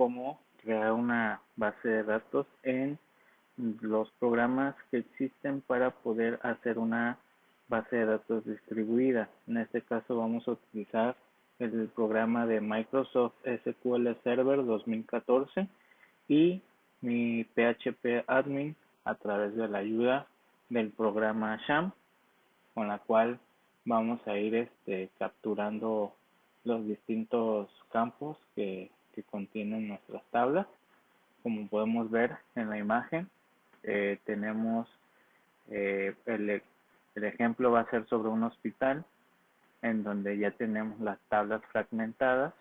cómo crear una base de datos en los programas que existen para poder hacer una base de datos distribuida. En este caso vamos a utilizar el programa de Microsoft SQL Server 2014 y mi PHP admin a través de la ayuda del programa Sham, con la cual vamos a ir capturando los distintos campos que contienen nuestras tablas. Como podemos ver en la imagen, tenemos el ejemplo va a ser sobre un hospital en donde ya tenemos las tablas fragmentadas,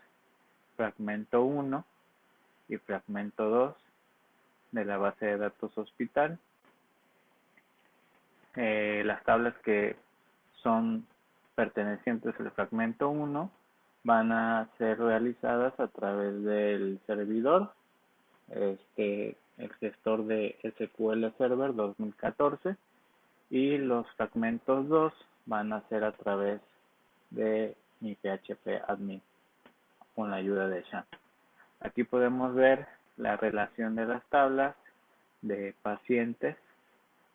fragmento 1 y fragmento 2 de la base de datos hospital. Las tablas que son pertenecientes al fragmento 1 van a ser realizadas a través del servidor, el gestor de SQL Server 2014, y los fragmentos 2 van a ser a través de mi PHP admin con la ayuda de Sham. Aquí podemos ver la relación de las tablas de pacientes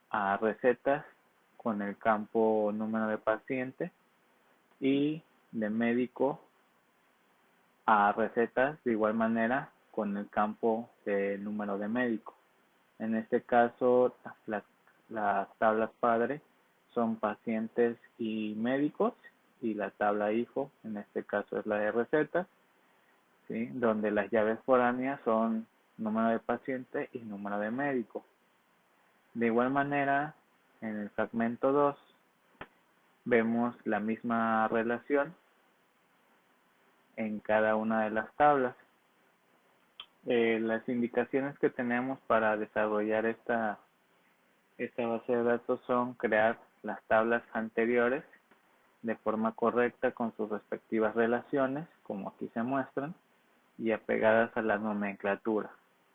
a recetas con el campo número de paciente y de médico a recetas de igual manera con el campo de número de médico. En este caso las tablas padre son pacientes y médicos, y la tabla hijo en este caso es la de recetas, ¿sí? Donde las llaves foráneas son número de paciente y número de médico. De igual manera, en el fragmento 2 vemos la misma relación en cada una de las tablas. Las indicaciones que tenemos para desarrollar esta base de datos son crear las tablas anteriores de forma correcta con sus respectivas relaciones, como aquí se muestran, y apegadas a la nomenclatura,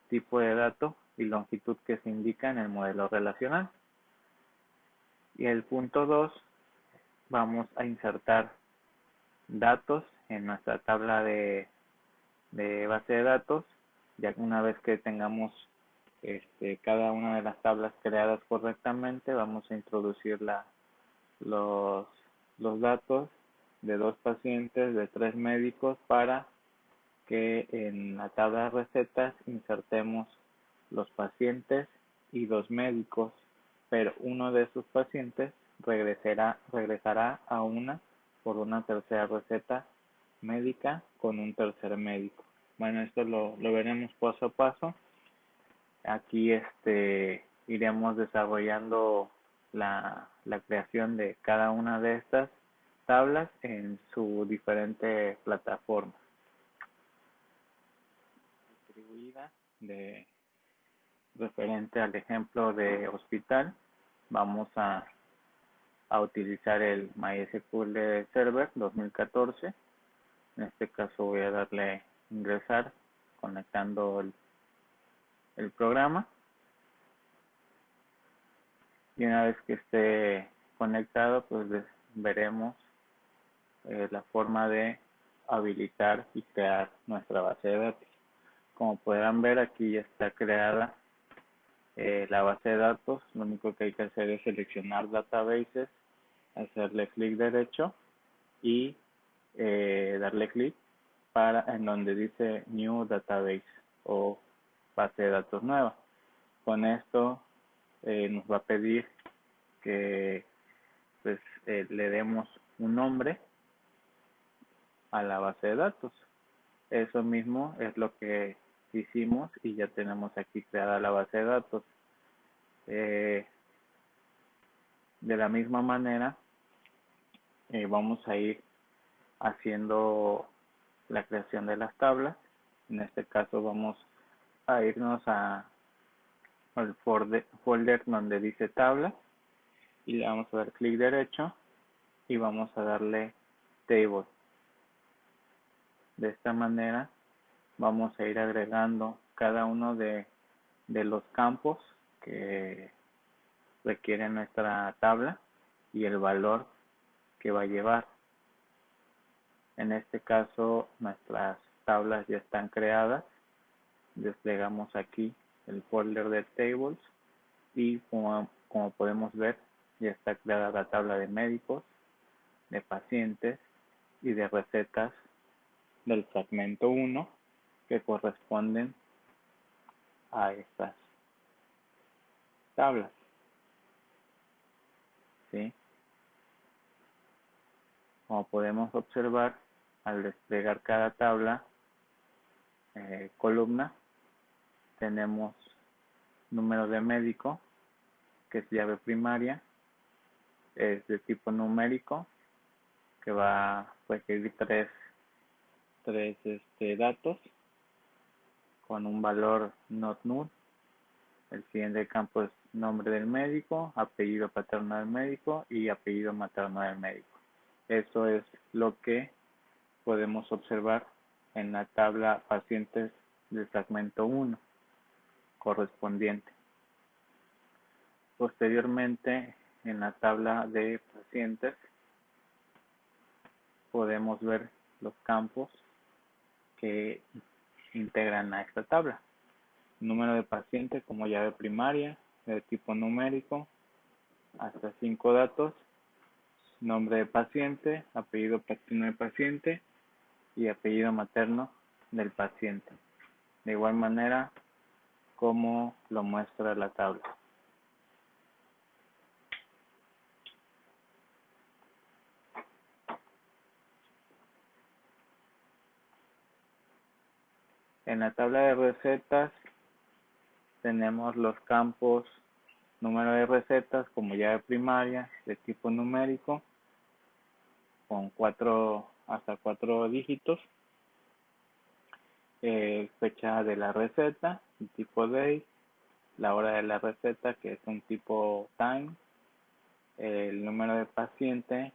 tipo de dato y longitud que se indica en el modelo relacional. Y el punto 2, vamos a insertar datos en nuestra tabla de base de datos. Ya que una vez que tengamos cada una de las tablas creadas correctamente, vamos a introducir los datos de 2 pacientes, de 3 médicos, para que en la tabla de recetas insertemos los pacientes y 2 médicos, pero uno de esos pacientes regresará a por una tercera receta médica con un tercer médico. Bueno, esto lo veremos paso a paso. Aquí iremos desarrollando la creación de cada una de estas tablas en su diferente plataforma distribuida. Referente al ejemplo de hospital, vamos a utilizar el MySQL Server 2014. En este caso voy a darle ingresar conectando el programa, y una vez que esté conectado, pues veremos la forma de habilitar y crear nuestra base de datos. Como podrán ver, aquí ya está creada la base de datos. Lo único que hay que hacer es seleccionar databases, hacerle clic derecho y darle clic en donde dice New Database o base de datos nueva. Con esto nos va a pedir que pues le demos un nombre a la base de datos. Eso mismo es lo que hicimos y ya tenemos aquí creada la base de datos. De la misma manera vamos a ir haciendo la creación de las tablas. En este caso vamos a irnos al folder donde dice tabla, y le vamos a dar clic derecho y vamos a darle table. De esta manera vamos a ir agregando cada uno de los campos que requiere nuestra tabla y el valor que va a llevar. En este caso nuestras tablas ya están creadas desplegamos aquí el folder de tables y como podemos ver, ya está creada la tabla de médicos, de pacientes y de recetas del fragmento 1 que corresponden a estas tablas, ¿sí? Como podemos observar, al desplegar cada tabla, columna, tenemos número de médico, que es llave primaria, es de tipo numérico, que va a requerir tres datos con un valor not null. El siguiente campo es nombre del médico, apellido paterno del médico y apellido materno del médico. Eso es lo que podemos observar en la tabla pacientes del fragmento 1 correspondiente. Posteriormente, en la tabla de pacientes podemos ver los campos que integran a esta tabla. Número de paciente como llave primaria, de tipo numérico, hasta 5 datos, nombre de paciente, apellido paterno del paciente y apellido materno del paciente. De igual manera como lo muestra la tabla. En la tabla de recetas tenemos los campos número de recetas como llave primaria de tipo numérico con hasta 4 dígitos, fecha de la receta, el tipo date, la hora de la receta que es un tipo time, el número de paciente,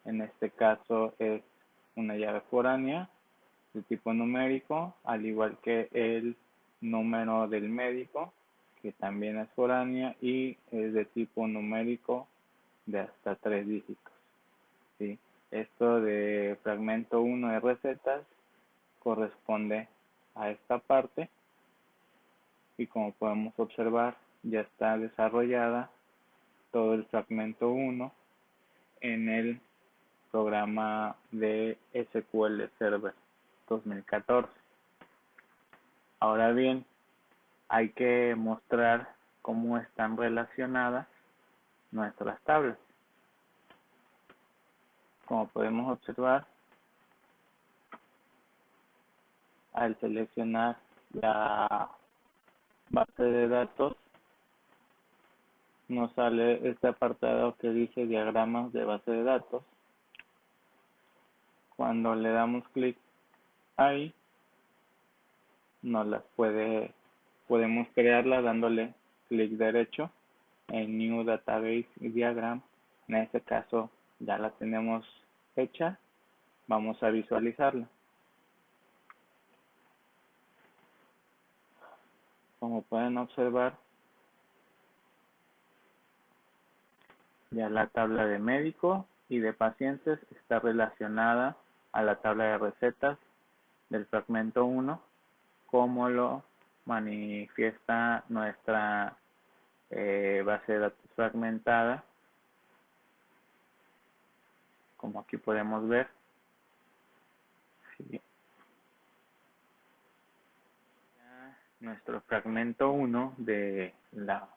en este caso es una llave foránea de tipo numérico, al igual que el número del médico, que también es foránea y es de tipo numérico de hasta 3 dígitos. ¿Sí? Esto de fragmento 1 de recetas corresponde a esta parte y como podemos observar ya está desarrollada todo el fragmento 1 en el programa de SQL Server 2014. Ahora bien, hay que mostrar cómo están relacionadas nuestras tablas. Como podemos observar, al seleccionar la base de datos, nos sale este apartado que dice diagramas de base de datos. Cuando le damos clic ahí, nos las podemos crearla dándole clic derecho en New Database Diagram. En este caso ya la tenemos hecha. Vamos a visualizarla. Como pueden observar, ya la tabla de médico y de pacientes está relacionada a la tabla de recetas del fragmento 1, como lo manifiesta nuestra base de datos fragmentada, como aquí podemos ver. Sí. Nuestro fragmento 1 de la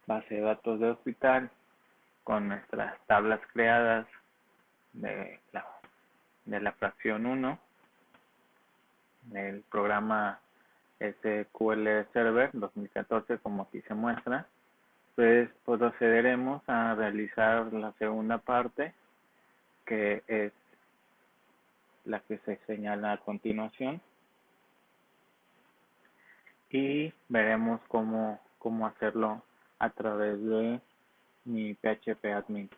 base de datos de hospital con nuestras tablas creadas de la fracción 1 del programa SQL Server 2014, como aquí se muestra. Pues procederemos a realizar la segunda parte, que es la que se señala a continuación, y veremos cómo hacerlo a través de mi PHP admin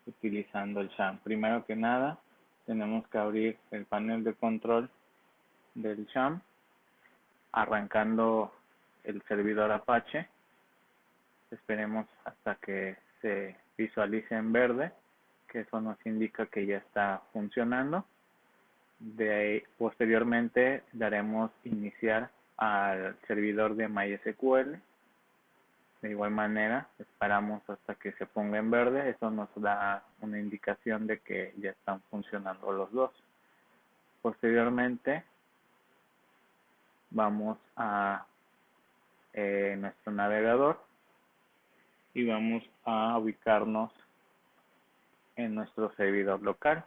utilizando el SHAM. Primero que nada, tenemos que abrir el panel de control del SHAM arrancando el servidor Apache. Esperemos hasta que se visualice en verde, que eso nos indica que ya está funcionando. Posteriormente daremos iniciar al servidor de MySQL. De igual manera, esperamos hasta que se ponga en verde. Eso nos da una indicación de que ya están funcionando los dos. Posteriormente, vamos a nuestro navegador y vamos a ubicarnos en nuestro servidor local.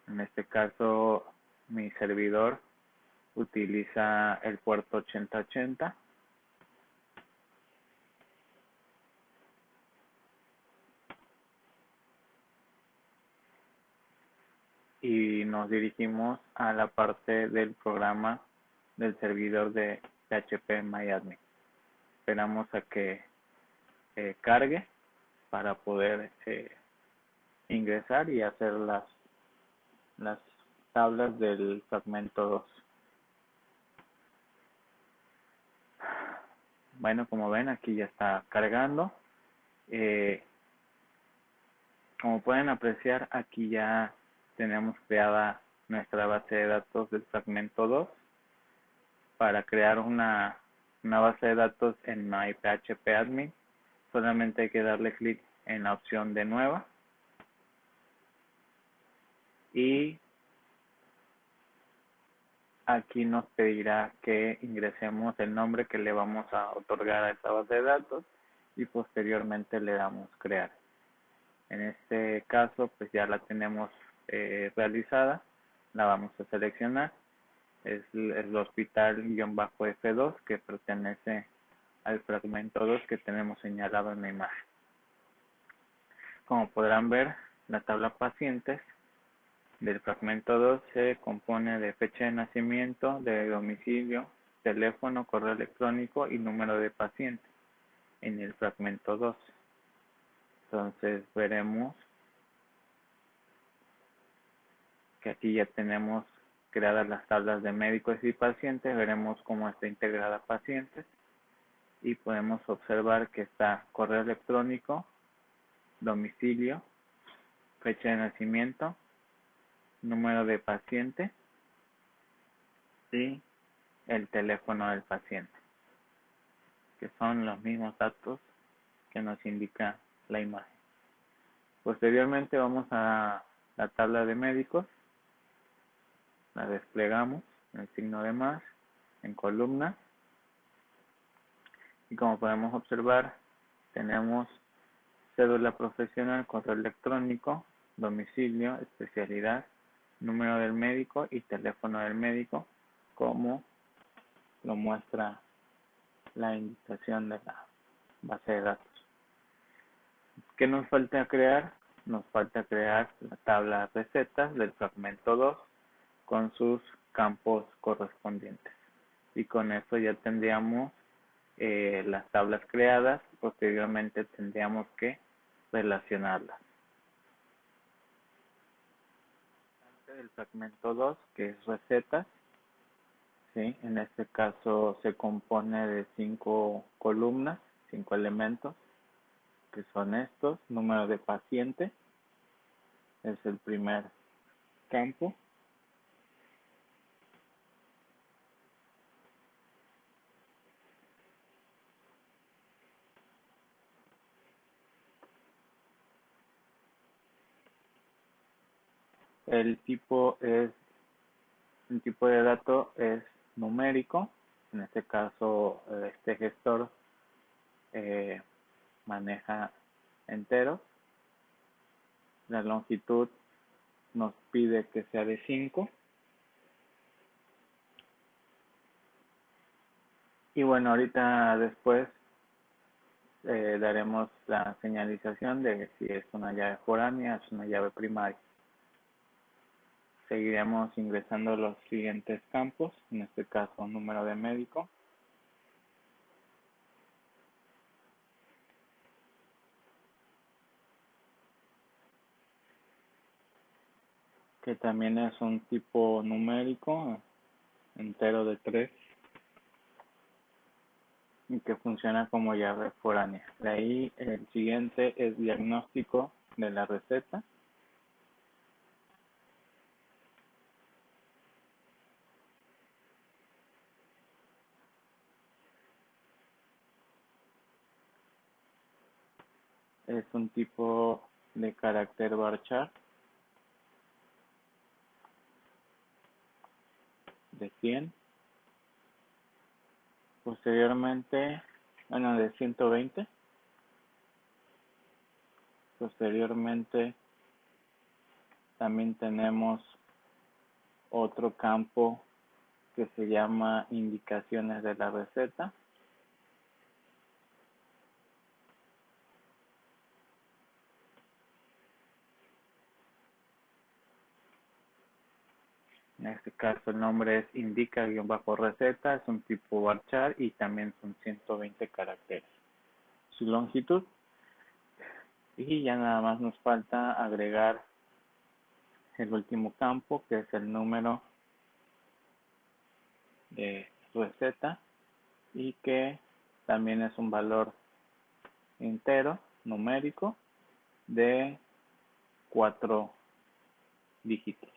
En este caso, mi servidor utiliza el puerto 8080. Y nos dirigimos a la parte del programa del servidor de phpMyAdmin. Esperamos a que cargue para poder ingresar y hacer las tablas del fragmento 2. Bueno, como ven, aquí ya está cargando. Como pueden apreciar, aquí ya tenemos creada nuestra base de datos del fragmento 2. Para crear una base de datos en MyPHPAdmin, solamente hay que darle clic en la opción de nueva y aquí nos pedirá que ingresemos el nombre que le vamos a otorgar a esta base de datos y posteriormente le damos crear. En este caso pues ya la tenemos realizada, la vamos a seleccionar. Es el hospital-F2 que pertenece al fragmento 2 que tenemos señalado en la imagen. Como podrán ver, la tabla pacientes del fragmento 2 se compone de fecha de nacimiento, de domicilio, teléfono, correo electrónico y número de paciente en el fragmento 2. Entonces veremos que aquí ya tenemos creadas las tablas de médicos y pacientes. Veremos cómo está integrada pacientes y podemos observar que está correo electrónico, domicilio, fecha de nacimiento, número de paciente y el teléfono del paciente, que son los mismos datos que nos indica la imagen. Posteriormente vamos a la tabla de médicos, la desplegamos en el signo de más, en columna, y como podemos observar tenemos cédula profesional, correo electrónico, domicilio, especialidad, número del médico y teléfono del médico, como lo muestra la indicación de la base de datos. ¿Qué nos falta crear? Nos falta crear la tabla recetas del fragmento 2 con sus campos correspondientes. Y con esto ya tendríamos las tablas creadas. Posteriormente tendríamos que relacionarlas. El fragmento 2, que es recetas, ¿sí? En este caso se compone de 5 columnas, 5 elementos, que son estos: número de paciente, es el primer campo. El tipo de dato es numérico. En este caso, este gestor maneja enteros. La longitud nos pide que sea de 5. Y bueno, ahorita después daremos la señalización de si es una llave foránea, es una llave primaria. Seguiremos ingresando los siguientes campos, en este caso número de médico, que también es un tipo numérico entero de 3 y que funciona como llave foránea. De ahí el siguiente es diagnóstico de la receta. es un tipo de carácter varchar de 100. Posteriormente, bueno, de 120. Posteriormente también tenemos otro campo que se llama indicaciones de la receta. En este caso el nombre es indica-receta, es un tipo varchar y también son 120 caracteres. Su longitud. Y ya nada más nos falta agregar el último campo, que es el número de receta y que también es un valor entero, numérico, de 4 dígitos.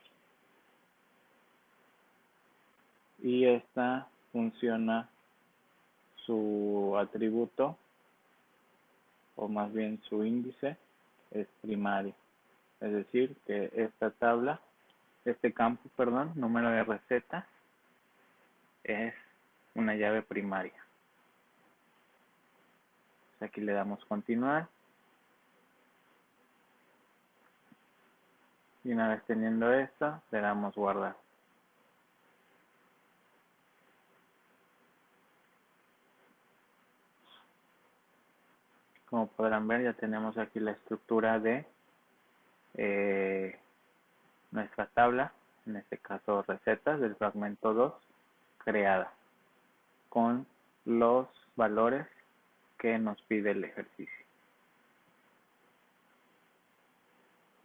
Y esta funciona, su atributo, o más bien su índice, es primario. Es decir, que este campo, número de recetas, es una llave primaria. Aquí le damos continuar. Y una vez teniendo esto, le damos guardar. Como podrán ver, ya tenemos aquí la estructura de nuestra tabla, en este caso recetas del fragmento 2, creada con los valores que nos pide el ejercicio.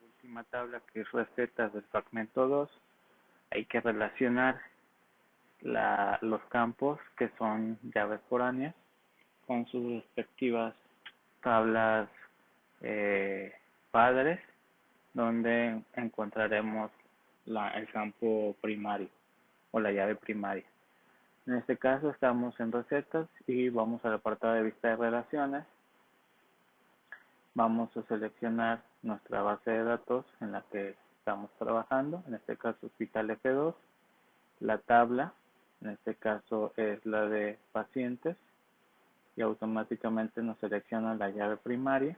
La última tabla, que es recetas del fragmento 2, hay que relacionar los campos que son llaves foráneas con sus respectivas tablas padres, donde encontraremos el campo primario o la llave primaria. En este caso estamos en recetas y vamos al apartado de vista de relaciones. Vamos a seleccionar nuestra base de datos en la que estamos trabajando, en este caso Hospital F2, la tabla, en este caso es la de pacientes, y automáticamente nos selecciona la llave primaria,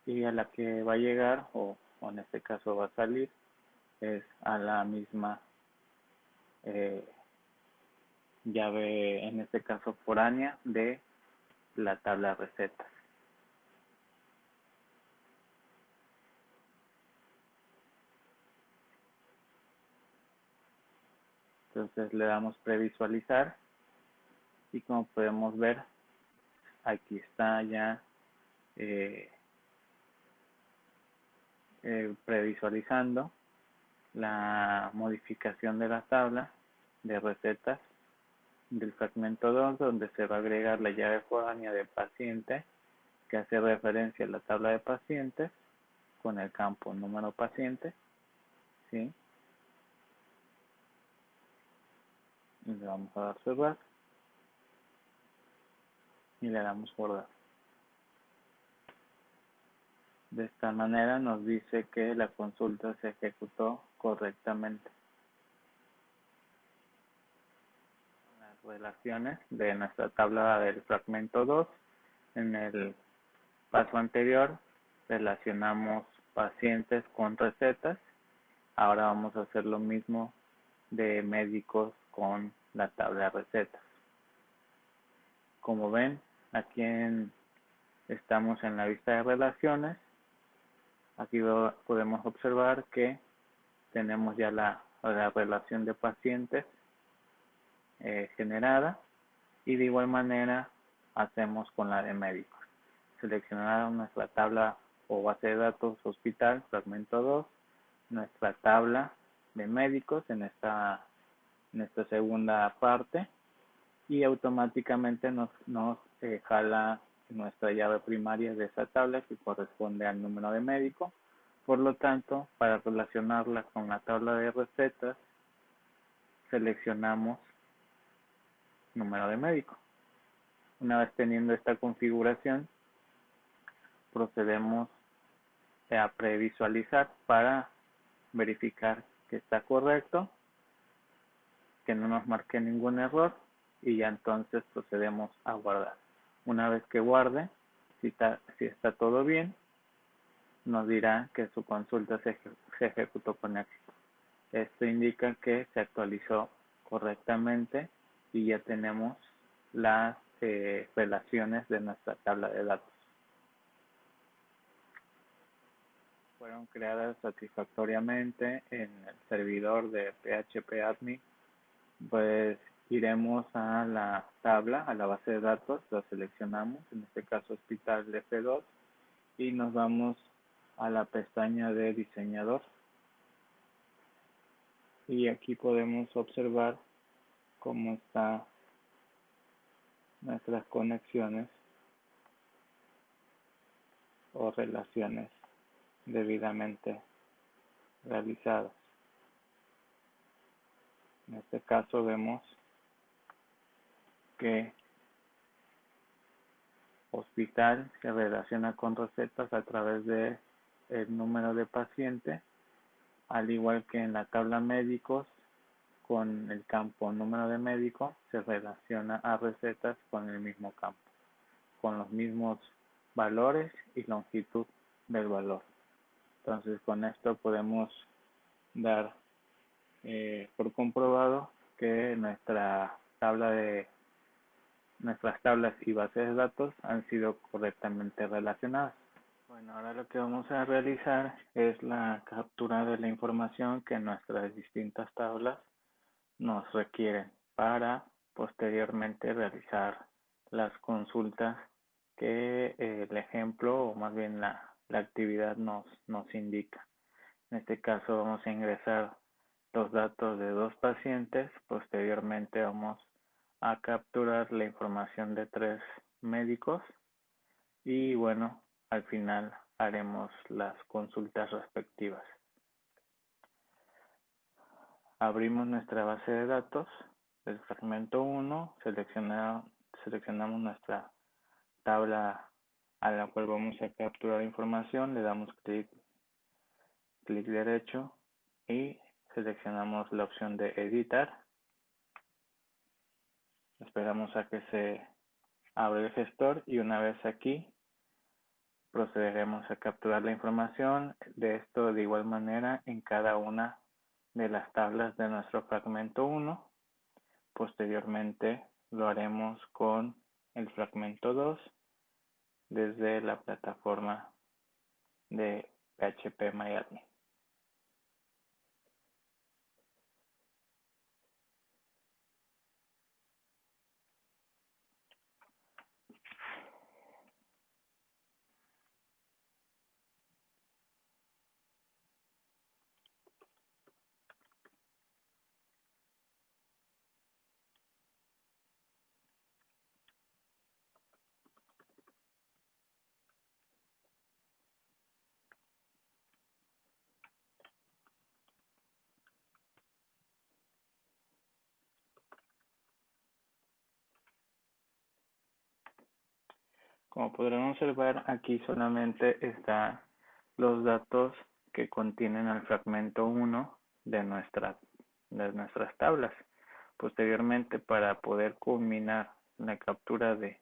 y a la que va a llegar, o en este caso va a salir, es a la misma llave, en este caso foránea, de la tabla recetas. Entonces le damos previsualizar y como podemos ver, aquí está ya previsualizando la modificación de la tabla de recetas del fragmento 2, donde se va a agregar la llave foránea de paciente, que hace referencia a la tabla de pacientes con el campo número paciente, ¿sí? Y le vamos a dar cerrar y le damos guardar. De esta manera nos dice que la consulta se ejecutó correctamente. Las relaciones de nuestra tabla del fragmento 2, en el paso anterior relacionamos pacientes con recetas. Ahora vamos a hacer lo mismo de médicos con la tabla de recetas. Como ven, aquí estamos en la vista de relaciones. Aquí podemos observar que tenemos ya la relación de pacientes generada, y de igual manera hacemos con la de médicos. Seleccionar nuestra tabla o base de datos hospital, fragmento 2, nuestra tabla de médicos en esta segunda parte, y automáticamente nos jala nuestra llave primaria de esa tabla, que corresponde al número de médico. Por lo tanto, para relacionarla con la tabla de recetas, seleccionamos número de médico. Una vez teniendo esta configuración, procedemos a previsualizar para verificar que está correcto, que no nos marque ningún error, y ya entonces procedemos a guardar. Una vez que guarde, si está todo bien, nos dirá que su consulta se ejecutó con éxito. Esto indica que se actualizó correctamente y ya tenemos las relaciones de nuestra tabla de datos. Fueron creadas satisfactoriamente en el servidor de PHP Admin. Pues iremos a la tabla, a la base de datos, la seleccionamos, en este caso Hospital F2, y nos vamos a la pestaña de diseñador. Y aquí podemos observar cómo están nuestras conexiones o relaciones debidamente realizadas. En este caso vemos que hospital se relaciona con recetas a través de el número de paciente, al igual que en la tabla médicos con el campo número de médico se relaciona a recetas con el mismo campo, con los mismos valores y longitud del valor. Entonces con esto podemos dar por comprobado que nuestras tablas y bases de datos han sido correctamente relacionadas. Bueno, ahora lo que vamos a realizar es la captura de la información que nuestras distintas tablas nos requieren para posteriormente realizar las consultas que el ejemplo o más bien la actividad nos indica. En este caso vamos a ingresar los datos de 2 pacientes, posteriormente vamos a capturar la información de 3 médicos y bueno, al final haremos las consultas respectivas. Abrimos nuestra base de datos del fragmento 1, seleccionamos nuestra tabla a la cual vamos a capturar información, le damos clic derecho y seleccionamos la opción de editar. Esperamos a que se abra el gestor y una vez aquí procederemos a capturar la información de esto de igual manera en cada una de las tablas de nuestro fragmento 1. Posteriormente lo haremos con el fragmento 2 desde la plataforma de PHP-MyAdmin. Como podrán observar, aquí solamente están los datos que contienen el fragmento 1 de nuestras tablas. Posteriormente, para poder culminar la captura de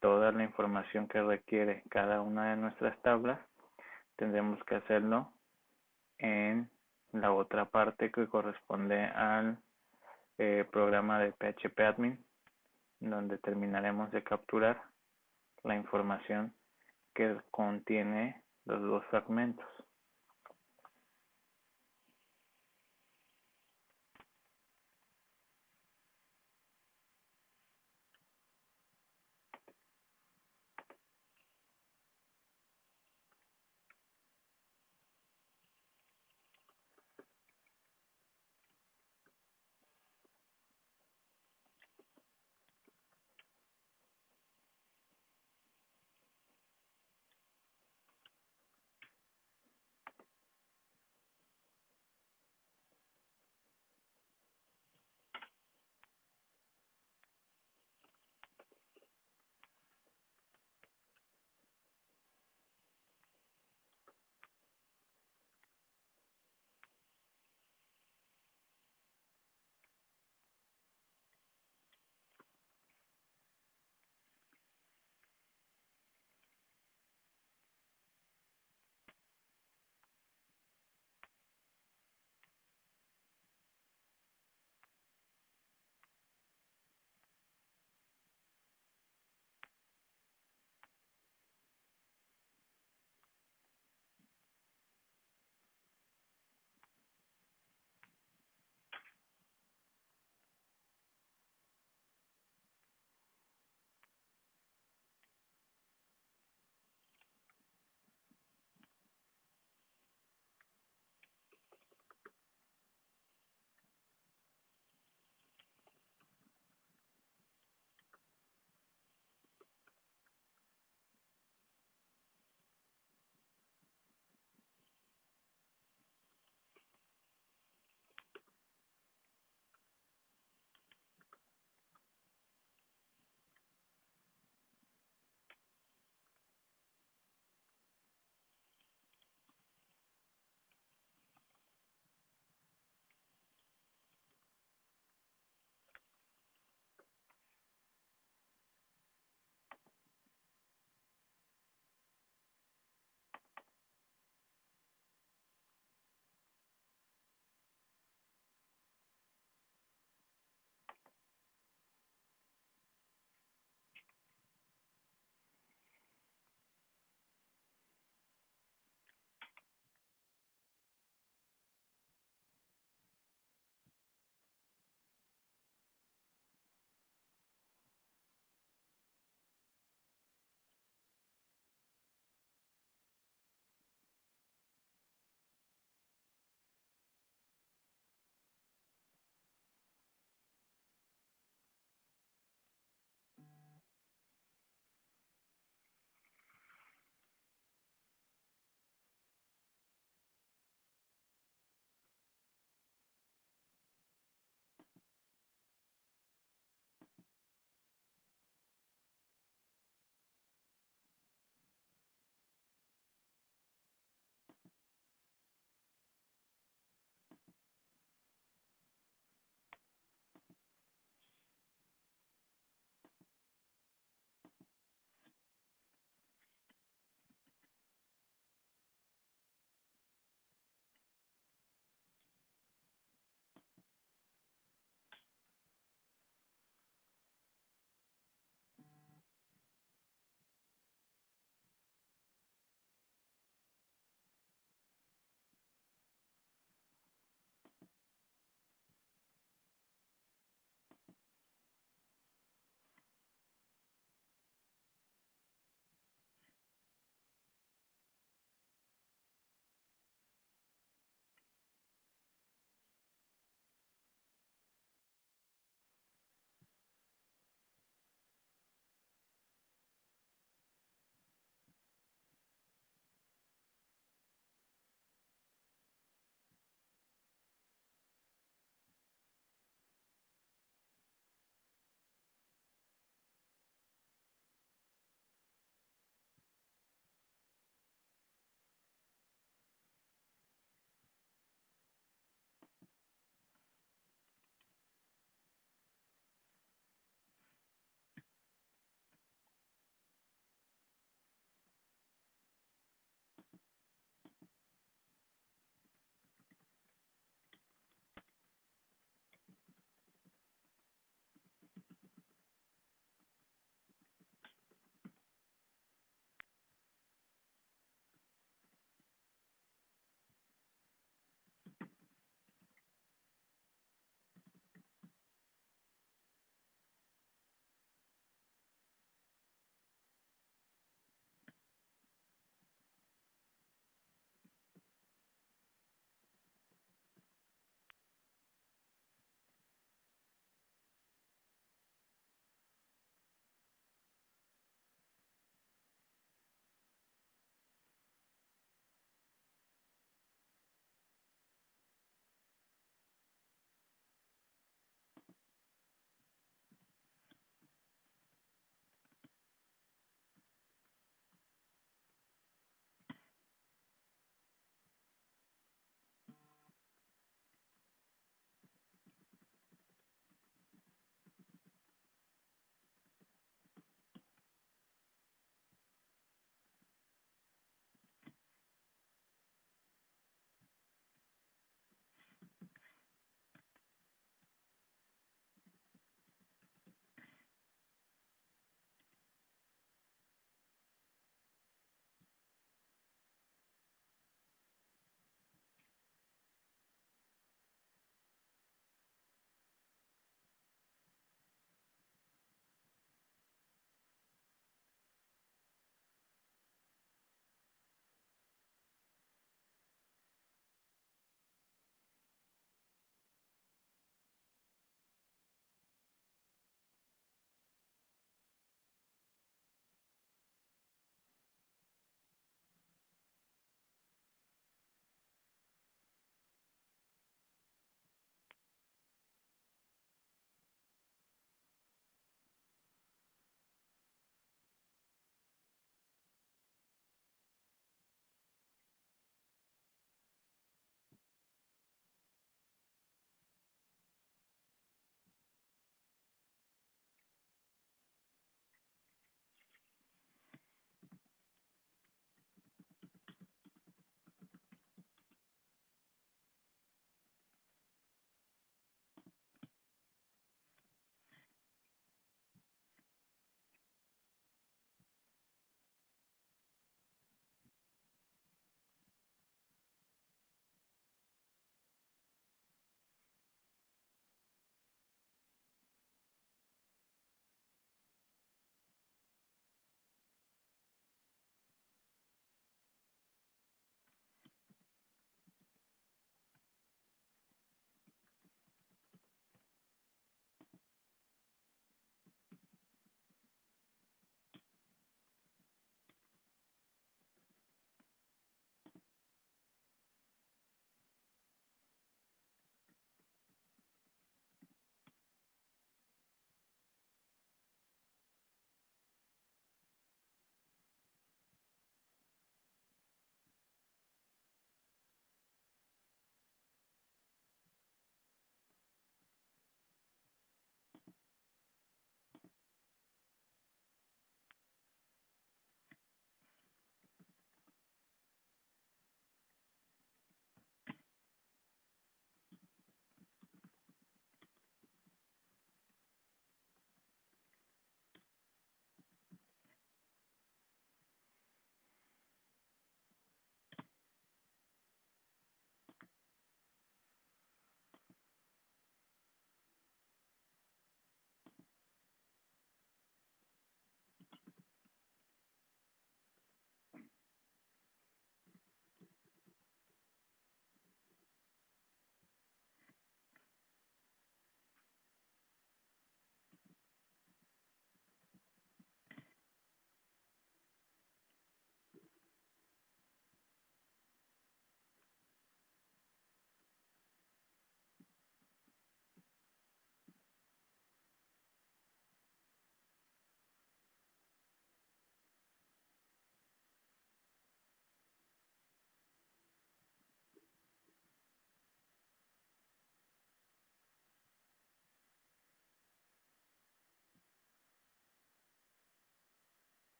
toda la información que requiere cada una de nuestras tablas, tendremos que hacerlo en la otra parte que corresponde al programa de PHP Admin, donde terminaremos de capturar la información que contiene los 2 fragmentos.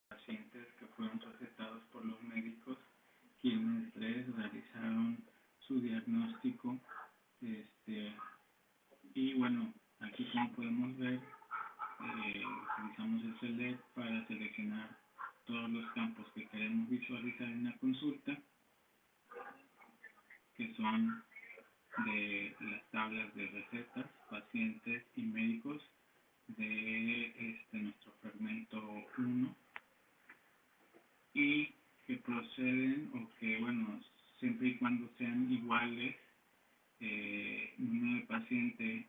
Pacientes que fueron recetados por los médicos, quienes les realizaron su diagnóstico. Y bueno, aquí como podemos ver, utilizamos el Select para seleccionar todos los campos que queremos visualizar en la consulta, que son de las tablas de recetas, pacientes y médicos de nuestro fragmento 1, y que proceden, o que bueno, siempre y cuando sean iguales, número de paciente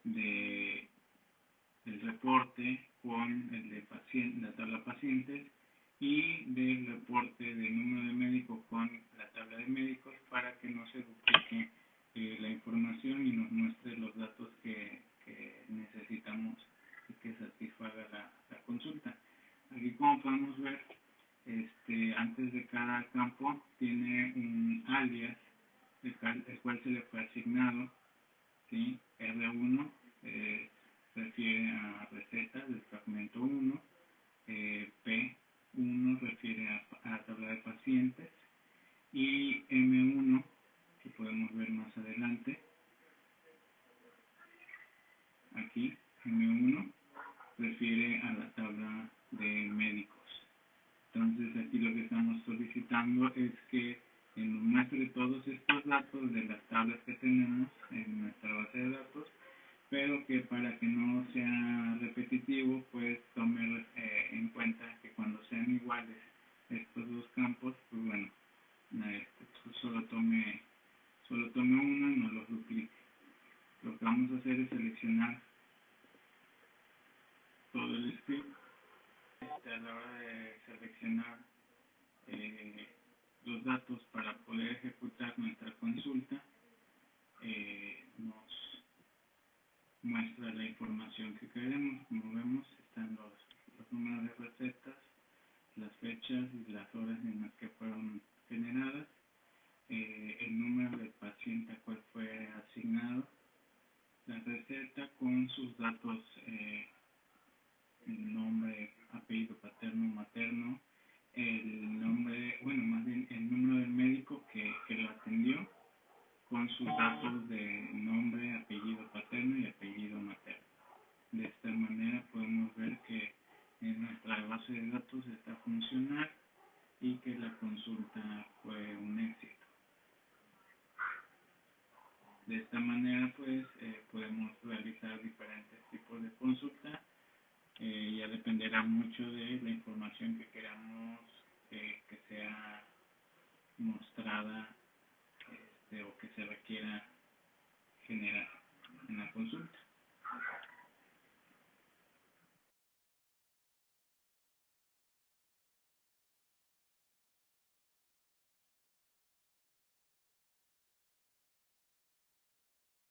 de el reporte con el de paciente, la tabla pacientes, y del reporte de número de médicos con la tabla de médicos, para que no se duplique la información y nos muestre los datos que necesitamos y que satisfaga la consulta. Aquí, como podemos ver, antes de cada campo tiene un alias, el cual se le fue asignado, ¿sí? R1 refiere a recetas del fragmento 1, P1 refiere a tabla de pacientes, y M1, que podemos ver más adelante, aquí, M1 refiere a la tabla de médicos. Entonces aquí lo que estamos solicitando es que nos muestre todos estos datos de las tablas que tenemos en nuestra base de datos, pero que para que no sea repetitivo, pues tome en cuenta que cuando sean iguales estos dos campos, pues bueno, solo tome uno y no los duplique. Lo que vamos a hacer es seleccionar todo el script. A la hora de seleccionar los datos para poder ejecutar nuestra consulta, nos muestra la información que queremos. Como vemos, están los números de recetas, las fechas y las horas en las que fueron generadas, el número del paciente al cual fue asignado, la receta con sus datos, el nombre, apellido paterno, materno, el nombre, bueno, más bien el número del médico que lo atendió, con sus datos de nombre, apellido paterno y apellido materno. De esta manera podemos ver que en nuestra base de datos está funcionando y que la consulta fue un éxito. De esta manera, pues, podemos realizar diferentes tipos de consulta. Ya dependerá mucho de la información que queramos que sea mostrada, o que se requiera